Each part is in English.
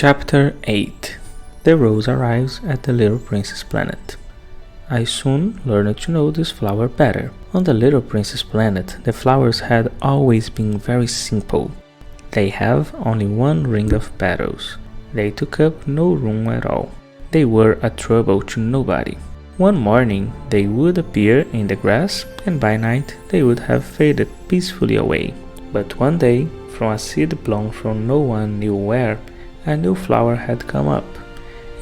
Chapter 8. The rose arrives at the little prince's planet. I soon learned to know this flower better. On the little prince's planet, the flowers had always been very simple. They have only one ring of petals. They took up no room at all. They were a trouble to nobody. One morning they would appear in the grass, and by night they would have faded peacefully away. But one day, from a seed blown from no one knew where, a new flower had come up,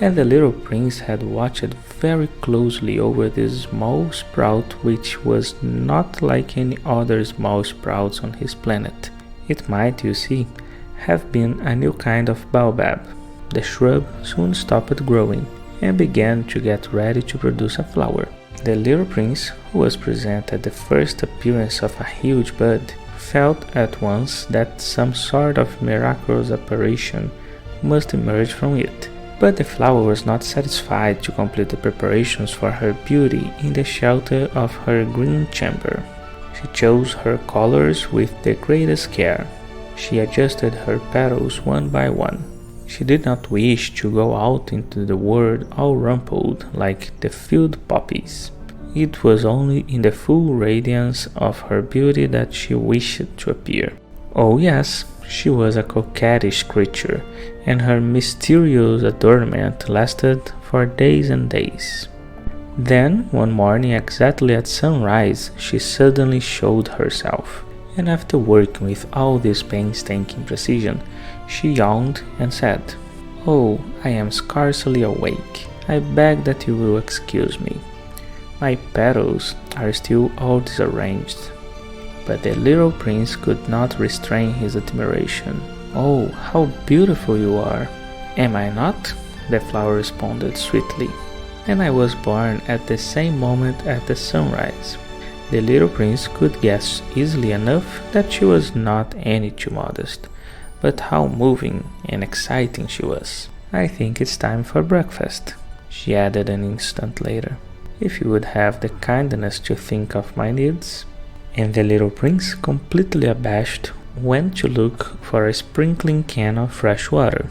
and the little prince had watched very closely over this small sprout, which was not like any other small sprouts on his planet. It might, you see, have been a new kind of baobab. The shrub soon stopped growing and began to get ready to produce a flower. The little prince, who was present at the first appearance of a huge bud, felt at once that some sort of miraculous apparition must emerge from it. But the flower was not satisfied to complete the preparations for her beauty in the shelter of her green chamber. She chose her colors with the greatest care. She adjusted her petals one by one. She did not wish to go out into the world all rumpled like the field poppies. It was only in the full radiance of her beauty that she wished to appear. Oh yes, she was a coquettish creature, and her mysterious adornment lasted for days and days. Then, one morning exactly at sunrise, she suddenly showed herself, and after working with all this painstaking precision, she yawned and said, "Oh, I am scarcely awake. I beg that you will excuse me. My petals are still all disarranged." But the little prince could not restrain his admiration. "Oh, how beautiful you are!" "Am I not?" the flower responded sweetly. "And I was born at the same moment at the sunrise." The little prince could guess easily enough that she was not any too modest, but how moving and exciting she was. "I think it's time for breakfast," she added an instant later. "If you would have the kindness to think of my needs." And the little prince, completely abashed, went to look for a sprinkling can of fresh water.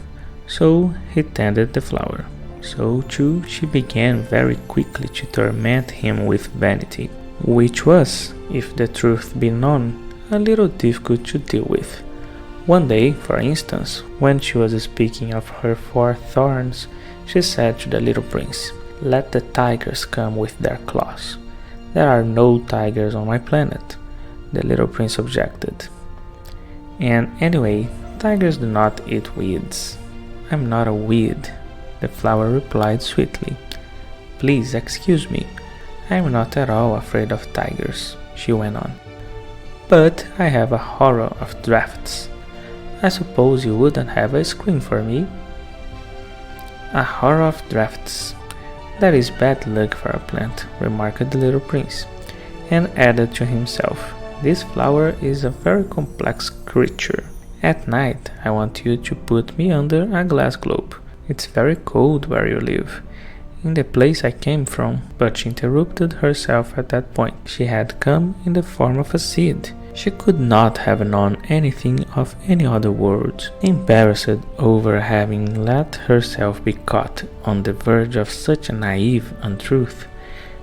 So he tended the flower. So too she began very quickly to torment him with vanity, which was, if the truth be known, a little difficult to deal with. One day, for instance, when she was speaking of her 4 thorns, she said to the little prince, "Let the tigers come with their claws." "There are no tigers on my planet," the little prince objected. "And anyway, tigers do not eat weeds." "I'm not a weed," the flower replied sweetly. "Please excuse me. I'm not at all afraid of tigers," she went on. "But I have a horror of drafts. I suppose you wouldn't have a screen for me?" "A horror of drafts. That is bad luck for a plant," remarked the little prince, and added to himself, "This flower is a very complex creature. At night I want you to put me under a glass globe. It's very cold where you live, in the place I came from." But she interrupted herself at that point. She had come in the form of a seed. She could not have known anything of any other world. Embarrassed over having let herself be caught on the verge of such a naive untruth,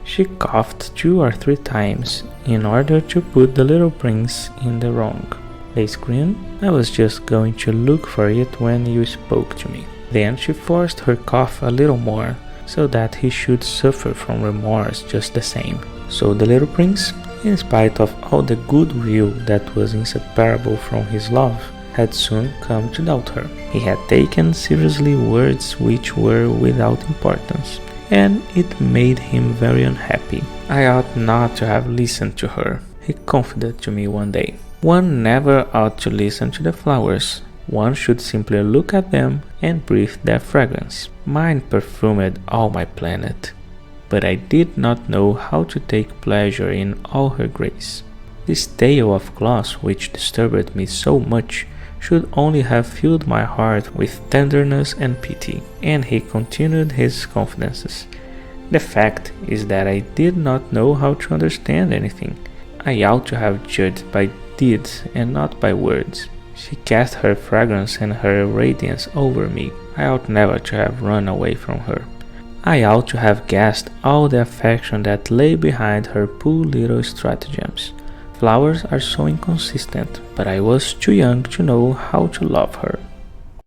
she coughed 2 or 3 times in order to put the little prince in the wrong. They screamed, "I was just going to look for it when you spoke to me." Then she forced her cough a little more, so that he should suffer from remorse just the same. So the little prince, in spite of all the goodwill that was inseparable from his love, had soon come to doubt her. He had taken seriously words which were without importance, and it made him very unhappy. "I ought not to have listened to her," he confided to me one day. "One never ought to listen to the flowers. One should simply look at them and breathe their fragrance. Mine perfumed all my planet, but I did not know how to take pleasure in all her grace. This tale of claws which disturbed me so much should only have filled my heart with tenderness and pity." And he continued his confidences. "The fact is that I did not know how to understand anything. I ought to have judged by deeds and not by words." She cast her fragrance and her radiance over me. I ought never to have run away from her. I ought to have guessed all the affection that lay behind her poor little stratagems. Flowers are so inconsistent, but I was too young to know how to love her.